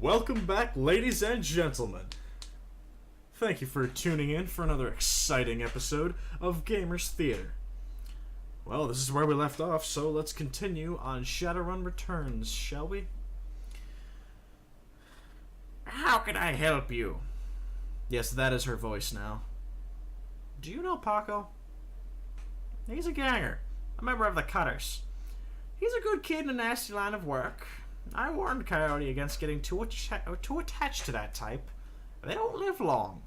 Welcome back, ladies and gentlemen. Thank you for tuning in for another exciting episode of Gamers Theater. Well, this is where we left off, so let's continue on Shadowrun Returns, shall we? How can I help you? Yes, that is her voice now. Do you know Paco? He's a ganger, a member of the Cutters. He's a good kid in a nasty line of work. I warned Coyote against getting too attached to that type. They don't live long.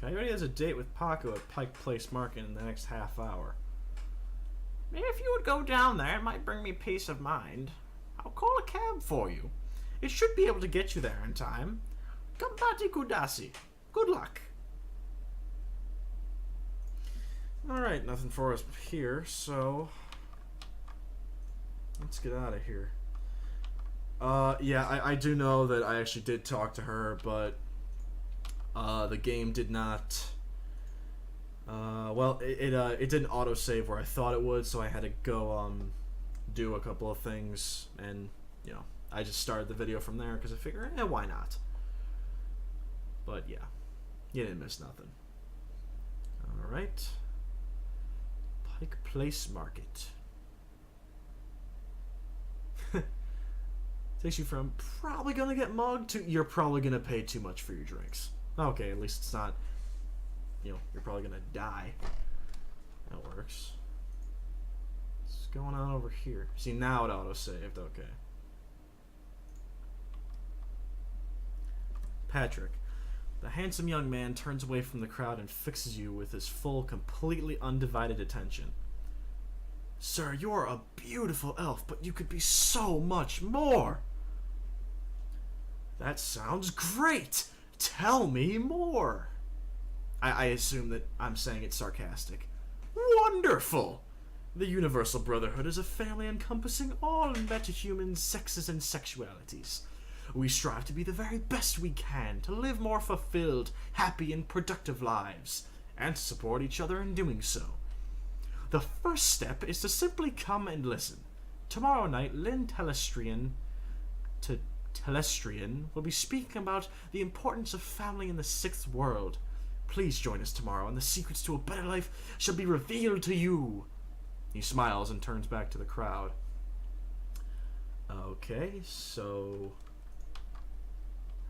Coyote has a date with Paco at Pike Place Market in the next half hour. If you would go down there, it might bring me peace of mind. I'll call a cab for you. It should be able to get you there in time. Gambati Kudasi. Good luck. Alright, nothing for us here, so let's get out of here. Yeah, I do know that I actually did talk to her, but the game did not. Well, it didn't autosave where I thought it would, so I had to go do a couple of things, and you know, I just started the video from there because I figured, why not? But yeah, you didn't miss nothing. All right, Pike Place Market. Takes you from probably gonna get mugged to you're probably gonna pay too much for your drinks. Okay, at least it's not, you know, you're probably gonna die. That works. What's going on over here? See, now it auto-saved, okay. Patrick. The handsome young man turns away from the crowd and fixes you with his full, completely undivided attention. Sir, you're a beautiful elf, but you could be so much more. That sounds great! Tell me more! I assume that I'm saying it sarcastic. Wonderful! The Universal Brotherhood is a family encompassing all metahuman sexes and sexualities. We strive to be the very best we can, to live more fulfilled, happy, and productive lives, and to support each other in doing so. The first step is to simply come and listen. Tomorrow night, Lynn Telestrian will be speaking about the importance of family in the sixth world. Please join us tomorrow, and the secrets to a better life shall be revealed to you. He smiles and turns back to the crowd. Okay, so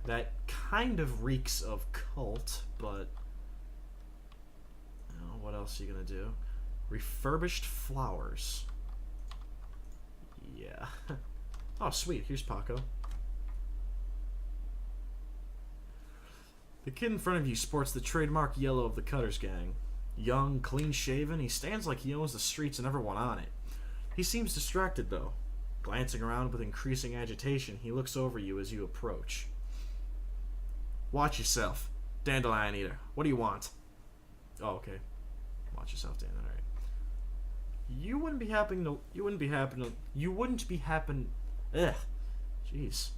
that kind of reeks of cult, but you know, what else are you gonna do? Refurbished flowers. Yeah. Oh, sweet. Here's Paco. The kid in front of you sports the trademark yellow of the Cutters gang. Young, clean-shaven, he stands like he owns the streets and everyone on it. He seems distracted, though. Glancing around with increasing agitation, he looks over you as you approach. Watch yourself. Dandelion eater. What do you want? Oh, okay. Watch yourself, Dandelion. All right. You wouldn't be happen. Jeez.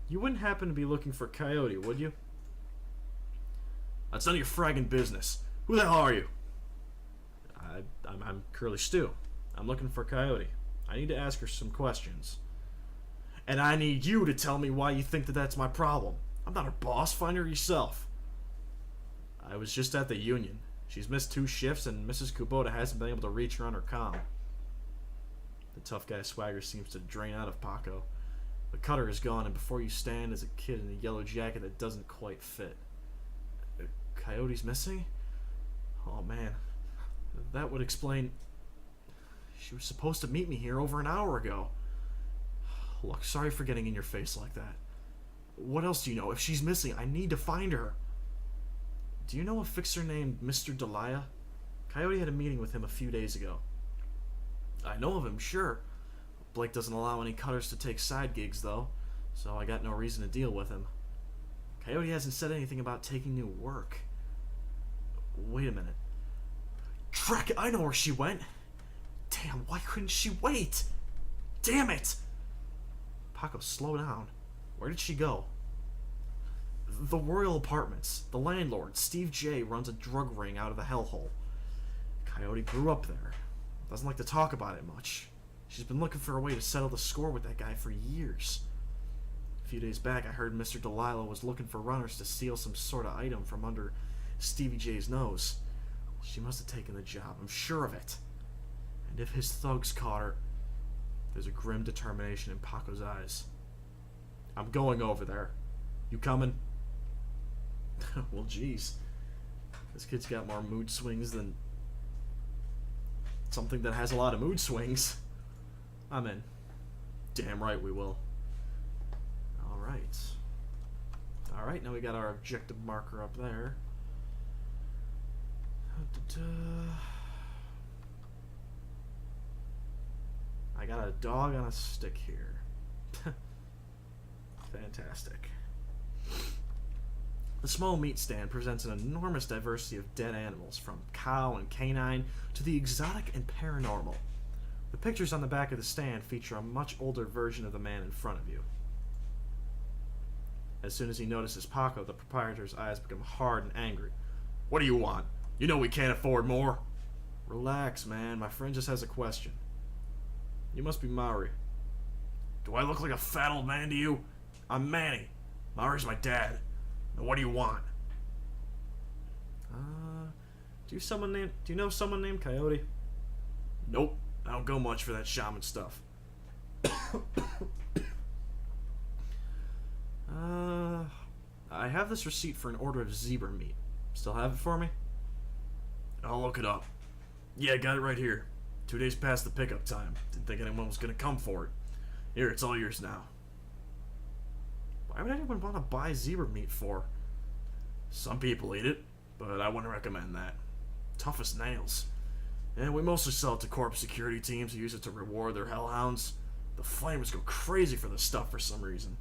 You wouldn't happen to be looking for Coyote, would you? That's none of your fragging business. Who the hell are you? I'm CurlyStew. I'm looking for Coyote. I need to ask her some questions. And I need you to tell me why you think that that's my problem. I'm not her boss. Find her yourself. I was just at the union. She's missed 2 shifts, and Mrs. Kubota hasn't been able to reach her on her comm. The tough guy swagger seems to drain out of Paco. The cutter is gone, and before you stand is a kid in a yellow jacket that doesn't quite fit. Coyote's missing? Oh man, that would explain. She was supposed to meet me here over an hour ago. Look, sorry for getting in your face like that. What else do you know? If she's missing, I need to find her. Do you know a fixer named Mr. Delia? Coyote had a meeting with him a few days ago. I know of him, sure. Blake doesn't allow any cutters to take side gigs, though, so I got no reason to deal with him. Coyote hasn't said anything about taking new work. Wait a minute. Track it! I know where she went! Damn, why couldn't she wait? Damn it! Paco, slow down. Where did she go? The Royal Apartments. The landlord, Steve J., runs a drug ring out of the hellhole. Coyote grew up there. Doesn't like to talk about it much. She's been looking for a way to settle the score with that guy for years. A few days back, I heard Mr. Delilah was looking for runners to steal some sort of item from under Stevie J's nose. She must have taken the job, I'm sure of it. And if his thugs caught her... There's a grim determination in Paco's eyes. I'm going over there. You coming? Well, geez. This kid's got more mood swings than something that has a lot of mood swings. I'm in. Damn right we will. Alright. Alright, now we got our objective marker up there. I got a dog on a stick here. Fantastic. The small meat stand presents an enormous diversity of dead animals, from cow and canine to the exotic and paranormal. The pictures on the back of the stand feature a much older version of the man in front of you. As soon as he notices Paco, the proprietor's eyes become hard and angry. What do you want? You know we can't afford more. Relax, man. My friend just has a question. You must be Maori. Do I look like a fat old man to you? I'm Manny. Maori's my dad. Now what do you want? Do you know someone named Coyote? Nope. I don't go much for that shaman stuff. I have this receipt for an order of zebra meat. Still have it for me? I'll look it up. Yeah, got it right here. 2 days past the pickup time. Didn't think anyone was gonna come for it. Here, it's all yours now. Why would anyone want to buy zebra meat for? Some people eat it, but I wouldn't recommend that. Tough as nails. And we mostly sell it to corp security teams who use it to reward their hellhounds. The flamers go crazy for this stuff for some reason.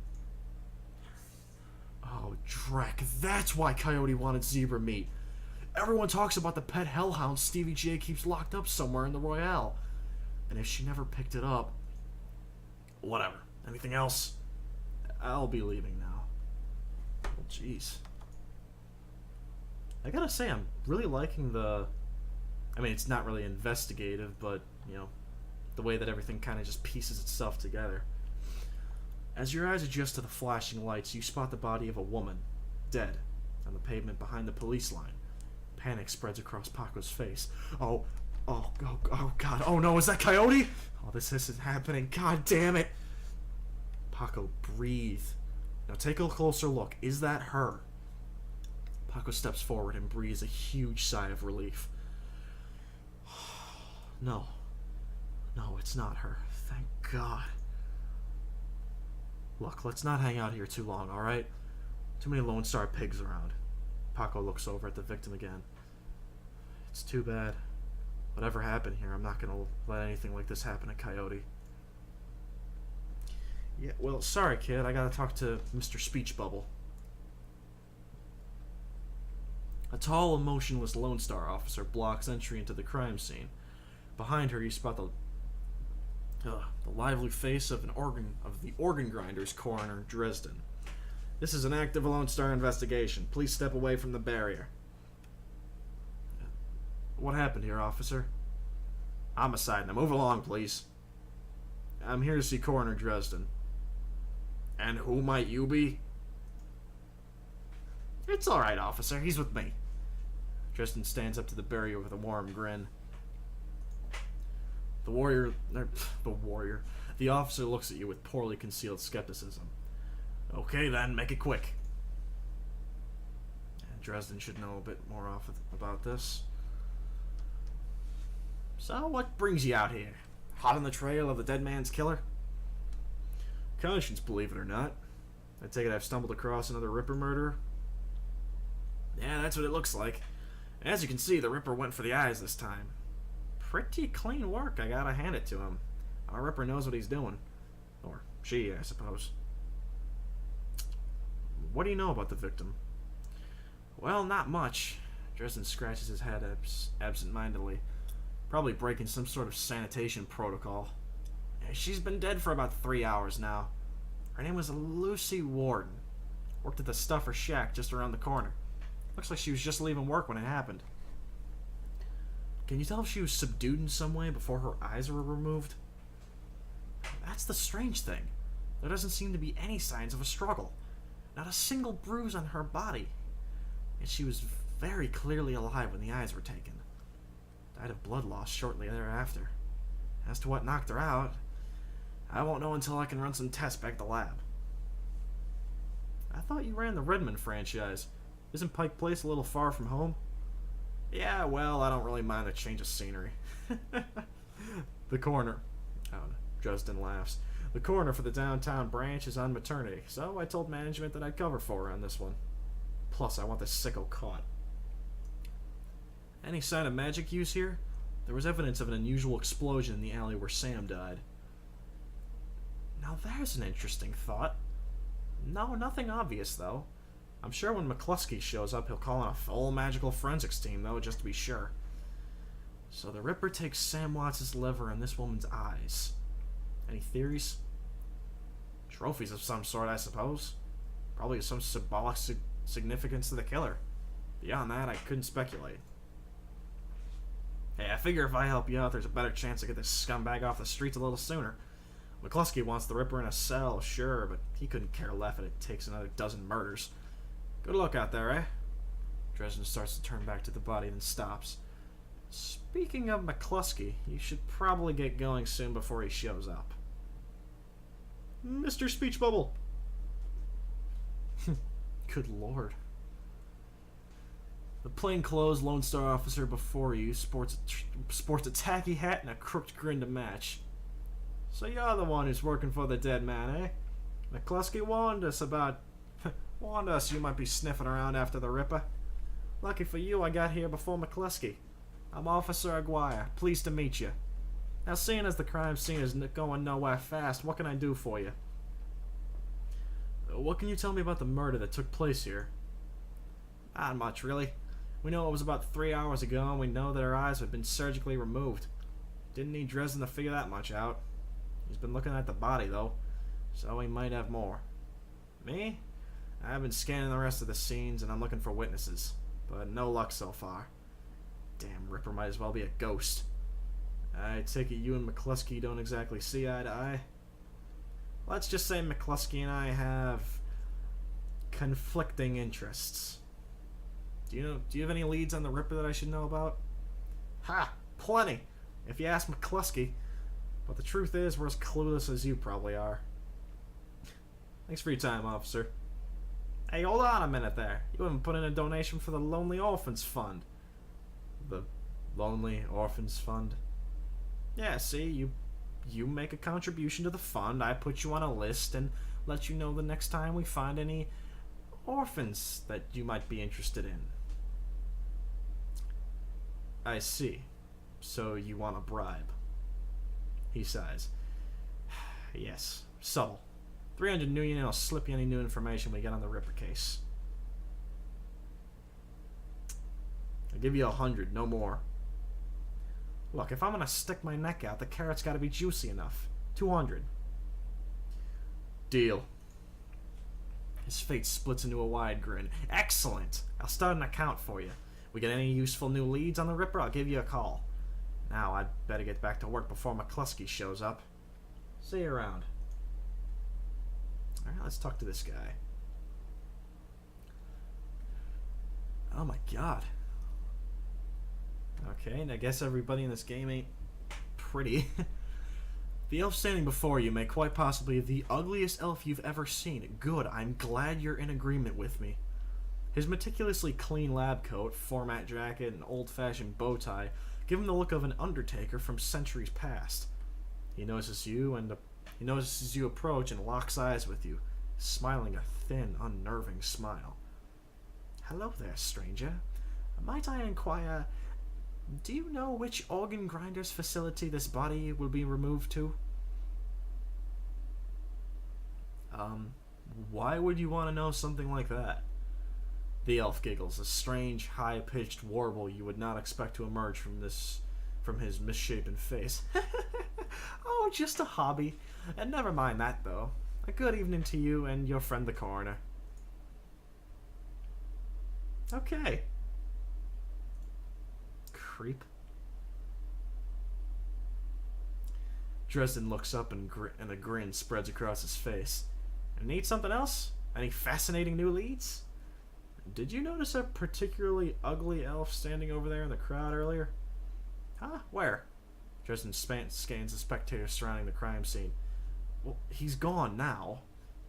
Oh, Drek, that's why Coyote wanted zebra meat. Everyone talks about the pet hellhound Stevie J keeps locked up somewhere in the Royale. And if she never picked it up... Whatever. Anything else? I'll be leaving now. Oh, jeez. I gotta say, I'm really liking the... I mean, it's not really investigative, but, you know, the way that everything kind of just pieces itself together. As your eyes adjust to the flashing lights, you spot the body of a woman, dead, on the pavement behind the police line. Panic spreads across Paco's face. Oh, God. Oh, no, is that Coyote? Oh, this isn't happening. God damn it. Paco, breathe. Now take a closer look. Is that her? Paco steps forward and breathes a huge sigh of relief. No. No, it's not her. Thank God. Look, let's not hang out here too long, alright? Too many Lone Star pigs around. Paco looks over at the victim again. It's too bad. Whatever happened here, I'm not gonna let anything like this happen to Coyote. Yeah, well, sorry, kid. I gotta talk to Mr. Speech Bubble. A tall, emotionless Lone Star officer blocks entry into the crime scene. Behind her, you spot the lively face of the organ grinder's coroner, Dresden. This is an active Lone Star investigation. Please step away from the barrier. What happened here, officer? Homicide. Now move along, please. I'm here to see Coroner Dresden. And who might you be? It's alright, officer. He's with me. Dresden stands up to the barrier with a warm grin. The officer looks at you with poorly concealed skepticism. Okay then, make it quick. Dresden should know a bit more about this. So, what brings you out here? Hot on the trail of the dead man's killer? Conscience, believe it or not. I take it I've stumbled across another Ripper murderer? Yeah, that's what it looks like. As you can see, the Ripper went for the eyes this time. Pretty clean work, I gotta hand it to him. Our Ripper knows what he's doing. Or she, I suppose. What do you know about the victim? Well, not much. Dresden scratches his head absent-mindedly. Probably breaking some sort of sanitation protocol. She's been dead for about 3 hours now. Her name was Lucy Warden. Worked at the Stuffer Shack just around the corner. Looks like she was just leaving work when it happened. Can you tell if she was subdued in some way before her eyes were removed? That's the strange thing. There doesn't seem to be any signs of a struggle. Not a single bruise on her body. And she was very clearly alive when the eyes were taken. Died of blood loss shortly thereafter. As to what knocked her out, I won't know until I can run some tests back at the lab. I thought you ran the Redmond franchise. Isn't Pike Place a little far from home? Yeah, well, I don't really mind a change of scenery. The coroner. Oh, Dresden laughs. The coroner for the downtown branch is on maternity, so I told management that I'd cover for her on this one. Plus, I want this sicko caught. Any sign of magic use here? There was evidence of an unusual explosion in the alley where Sam died. Now there's an interesting thought. No, nothing obvious, though. I'm sure when McCluskey shows up, he'll call in a full magical forensics team, though, just to be sure. So the Ripper takes Sam Watts' liver and this woman's eyes. Any theories? Trophies of some sort, I suppose. Probably some symbolic significance to the killer. Beyond that, I couldn't speculate. Hey, I figure if I help you out, there's a better chance to get this scumbag off the streets a little sooner. McCluskey wants the Ripper in a cell, sure, but he couldn't care less if it takes another dozen murders. Good luck out there, eh? Dresden starts to turn back to the body, then stops. Speaking of McCluskey, you should probably get going soon before he shows up. Mr. Speech Bubble! Good lord. The plainclothes Lone Star officer before you sports a tacky hat and a crooked grin to match. So you're the one who's working for the dead man, eh? McCluskey warned us you might be sniffing around after the Ripper. Lucky for you, I got here before McCluskey. I'm Officer Aguirre. Pleased to meet you. Now, seeing as the crime scene is going nowhere fast, what can I do for you? What can you tell me about the murder that took place here? Not much, really. We know it was about 3 hours ago, and we know that her eyes had been surgically removed. Didn't need Dresden to figure that much out. He's been looking at the body, though, so he might have more. Me? I've been scanning the rest of the scenes, and I'm looking for witnesses, but no luck so far. Damn Ripper might as well be a ghost. I take it you and McCluskey don't exactly see eye to eye? Let's just say McCluskey and I have conflicting interests. Do you have any leads on the Ripper that I should know about? Ha! Plenty! If you ask McCluskey. But the truth is, we're as clueless as you probably are. Thanks for your time, officer. Hey, hold on a minute there. You haven't put in a donation for the Lonely Orphans Fund. The Lonely Orphans Fund? Yeah, see, you make a contribution to the fund, I put you on a list and let you know the next time we find any orphans that you might be interested in. I see. So you want a bribe. He sighs. Yes, subtle. 300 new yen, and I'll slip you any new information we get on the Ripper case. I'll give you 100, no more. Look, if I'm gonna stick my neck out, the carrot's gotta be juicy enough. 200. Deal. His face splits into a wide grin. Excellent! I'll start an account for you. We get any useful new leads on the Ripper, I'll give you a call. Now, I'd better get back to work before McCluskey shows up. See you around. Alright, let's talk to this guy. Oh my god. Okay, and I guess everybody in this game ain't pretty. The elf standing before you may quite possibly be the ugliest elf you've ever seen. Good, I'm glad you're in agreement with me. His meticulously clean lab coat, format jacket, and old-fashioned bow tie give him the look of an undertaker from centuries past. He notices you approach and locks eyes with you, smiling a thin, unnerving smile. Hello there, stranger. Might I inquire, do you know which organ grinder's facility this body will be removed to? Why would you want to know something like that? The elf giggles, a strange, high-pitched warble you would not expect to emerge from his misshapen face. Oh, just a hobby. And never mind that, though. A good evening to you and your friend the coroner. Okay. Creep. Dresden looks up and a grin spreads across his face. And need something else? Any fascinating new leads? Did you notice a particularly ugly elf standing over there in the crowd earlier? Huh? Where? Dresden scans the spectators surrounding the crime scene. Well, he's gone now,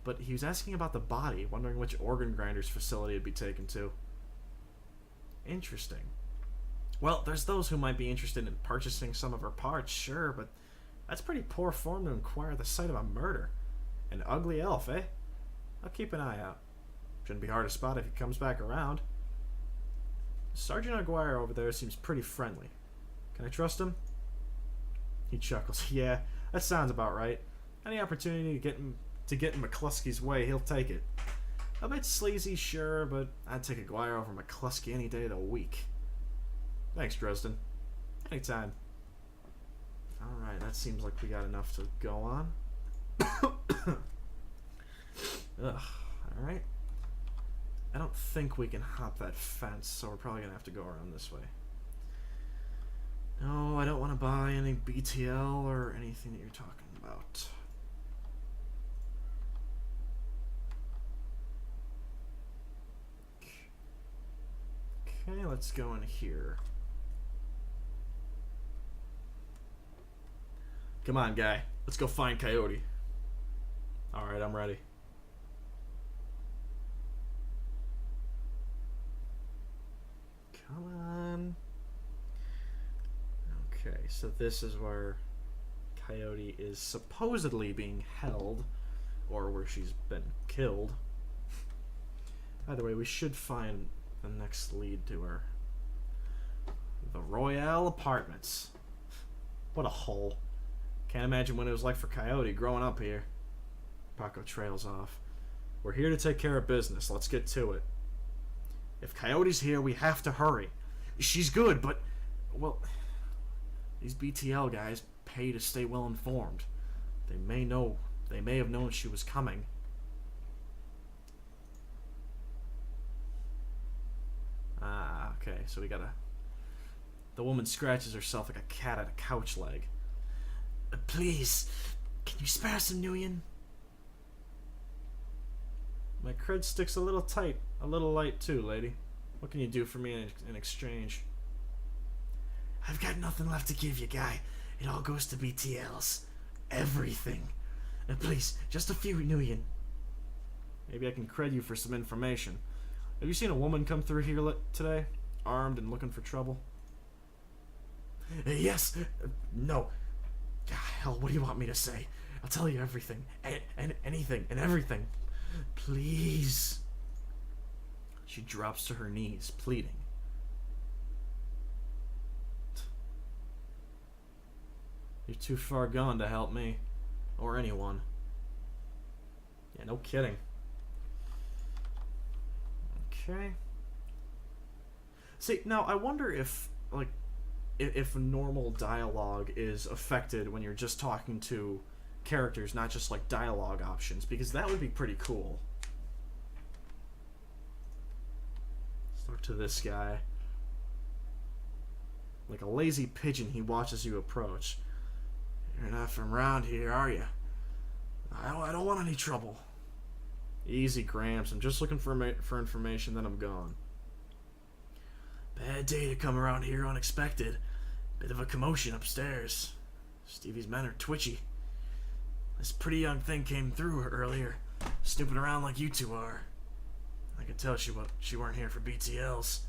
but he was asking about the body, wondering which organ grinder's facility it'd be taken to. Interesting. Well, there's those who might be interested in purchasing some of her parts, sure, but that's pretty poor form to inquire the site of a murder. An ugly elf, eh? I'll keep an eye out. Shouldn't be hard to spot if he comes back around. Sergeant Aguirre over there seems pretty friendly. Can I trust him? He chuckles. Yeah, that sounds about right. Any opportunity to get in McCluskey's way, he'll take it. A bit sleazy, sure, but I'd take Aguirre over McCluskey any day of the week. Thanks, Dresden. Anytime. Alright, that seems like we got enough to go on. Ugh, alright. I don't think we can hop that fence, so we're probably gonna have to go around this way. No, I don't want to buy any BTL or anything that you're talking about. Okay, let's go in here. Come on, guy. Let's go find Coyote. Alright, I'm ready. Come on. Okay, so this is where Coyote is supposedly being held, or where she's been killed. Either way, we should find the next lead to her. The Royale Apartments. What a hole. Can't imagine what it was like for Coyote growing up here. Paco trails off. We're here to take care of business. Let's get to it. If Coyote's here, we have to hurry. She's good, but... well... these BTL guys pay to stay well informed. They may have known she was coming. Ah, okay, so we gotta... The woman scratches herself like a cat at a couch leg. Please, can you spare some Nguyen? My cred stick's a little tight, a little light too, lady. What can you do for me in exchange? I've got nothing left to give you, guy. It all goes to BTLs. Everything. Please, just a few Nguyen. Maybe I can cred you for some information. Have you seen a woman come through here today? Armed and looking for trouble? Yes. No. Hell, what do you want me to say? I'll tell you everything. And anything and everything. Please. She drops to her knees, pleading. You're too far gone to help me. Or anyone. Yeah, no kidding. Okay. See, now I wonder if, like, if normal dialogue is affected when you're just talking to characters, not just like dialogue options, because that would be pretty cool. Let's talk to this guy. Like a lazy pigeon, he watches you approach. You're not from around here, are you? I don't want any trouble. Easy, Gramps. I'm just looking for information, then I'm gone. Bad day to come around here unexpected. Bit of a commotion upstairs. Stevie's men are twitchy. This pretty young thing came through earlier, snooping around like you two are. I could tell she weren't here for BTLs.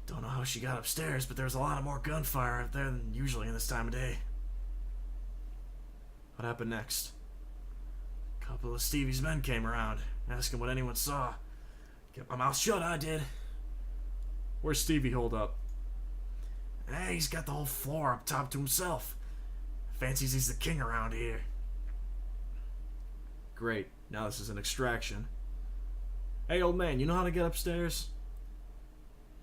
Don't know how she got upstairs, but there was a lot of more gunfire out there than usually in this time of day. What happened next? A couple of Stevie's men came around, asking what anyone saw. Kept my mouth shut, I did. Where's Stevie holed up? Hey, he's got the whole floor up top to himself. Fancies he's the king around here. Great. Now this is an extraction. Hey, old man, you know how to get upstairs?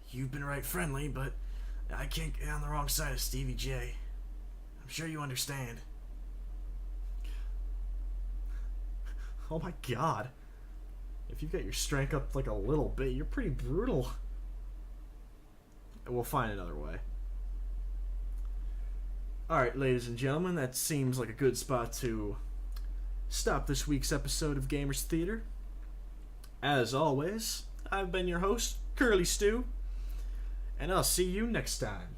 You've been right friendly, but I can't get on the wrong side of Stevie J. I'm sure you understand. Oh my god. If you've got your strength up like a little bit, you're pretty brutal. We'll find another way. Alright, ladies and gentlemen, that seems like a good spot to stop this week's episode of Gamers Theater. As always, I've been your host, CurlyStew, and I'll see you next time.